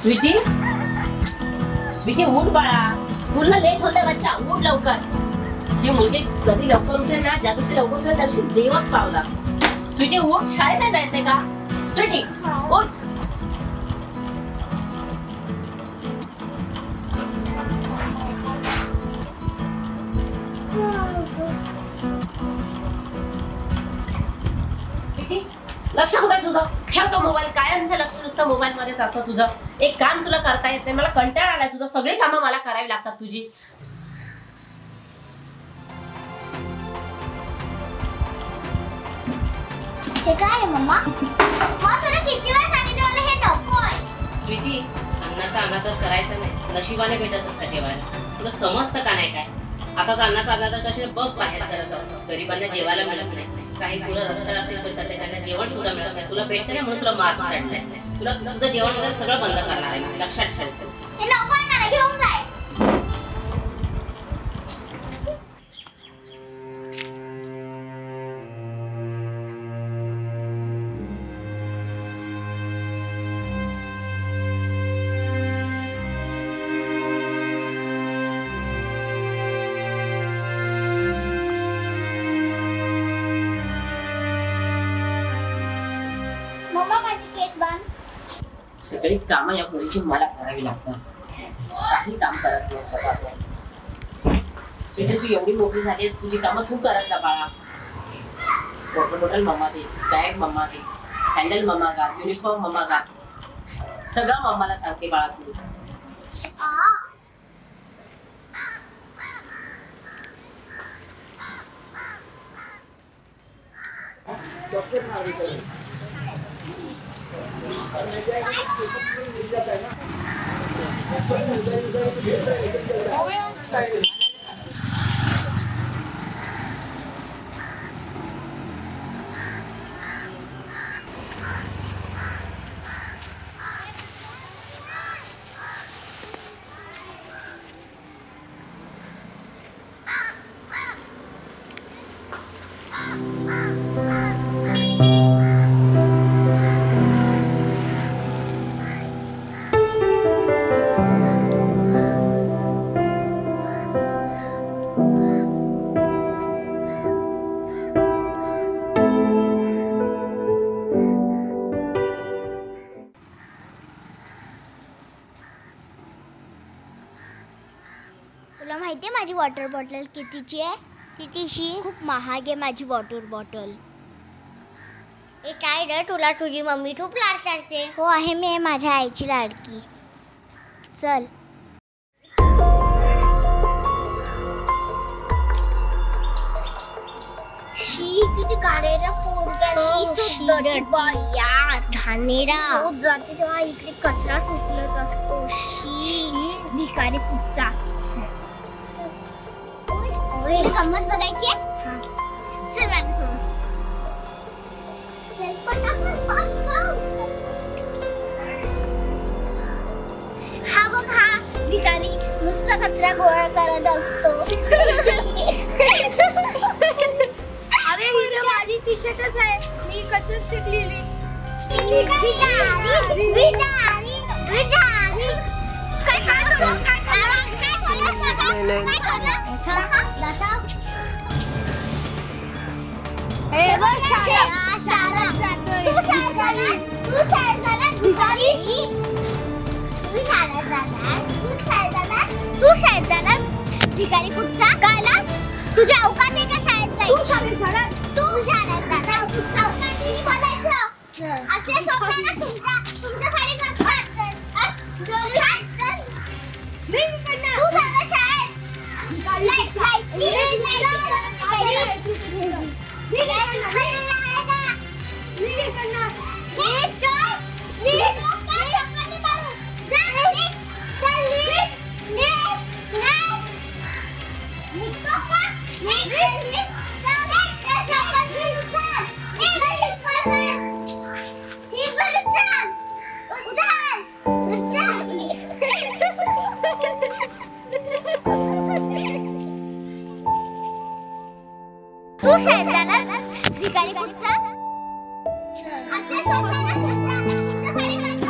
स्वीटी, स्वीटी उठ बाळा, स्कूलला लेट होते बच्चा, उठ लवकर. जी मुलगी कधी लवकर उठे ना, ज्या दिवशी लवकर उठे त्या दिवशी देवच पावला. स्वीटी उठ, शाळेत नाही जायचंय का? स्वीटी उठ. लक्ष कुठे तुझं? ठेव तो मोबाईल. कायमचं लक्ष नुसतं मोबाईल मध्येच असतं तुझं. एक काम तुला करता येत नाही. मला कंटाळा आलाय तुझं. सगळी कामं मला करावी लागतात तुझी. हे काय मम्मा? मग तुला किती वेळा सांगितलं मला हे नकोय. स्वीटी, अन्नाचा अन्ना तर करायचं नाही. नशिबाने भेटत असतं जेवायला. तुला समजतं का नाही काय? आता अन्नाचा अन्ना तर कसे बघ बाहेर जरा गरीबांना जेवायला मिळत नाही. काही मुलं रस्त्याला फिरतात त्याच्याने जेवण सुद्धा मिळत नाही. तुला भेटतं नाही म्हणून तुला मार्क चढलाय. तुला तुझं जेवण वगैरे सगळं बंद करणार आहे. लक्षात ठेव. हे नकोय मला, घेऊन जाय. मम्मा माझी केस बांध. सगळी कामं या मुलीची मला करावी लागतात. काही काम करत नाही स्वतःच. स्वीटी, तू एवढी मोठी झालीस, तुझी कामं तू करत जा बाळा. बॉटल मम्मा दे, बॅग मम्मा दे, सँडल मम्मा घाल, युनिफॉर्म मम्मा घाल. सगळं मम्माला सांगते बाळा तू. डॉक्टर तुला माहिती आहे माझी वॉटर बॉटल कितीची आहे? कितीची? खूप महाग आहे माझी वॉटर बॉटल. ए काय रे, तुला तुझी मम्मी खूप लाड करते. हो आहे, मी माझ्या आईची लाडकी. चल. शी किती घाणेरा पोरगा. शी सुंदर बाई यार. घाणेरा. रोज जाते तेव्हा इकडे कचरा सुटत असतो. शी भिकारी कुत्ता. गंमत बघायची आहे? चल माझ्यासोबत. हा बघ, हा भिकारी नुसता कचरा गोळा करत असतो. अरे ही तर माझी टी शर्टच आहे. मी कचच फेकलेली. हे बघ तू शाळेत जाणार भिकारी कुठचा? कायला तुझ्या अवकात आहे का शाळेत जायची? तू शाळेत जाणार बोलायचं. असे स्वप्न ना तुमच्यासाठी तू जाणार शाळेत. तू शाळेत जाणार भिकारी कुठचा? असे स्वप्न ना तुमच्या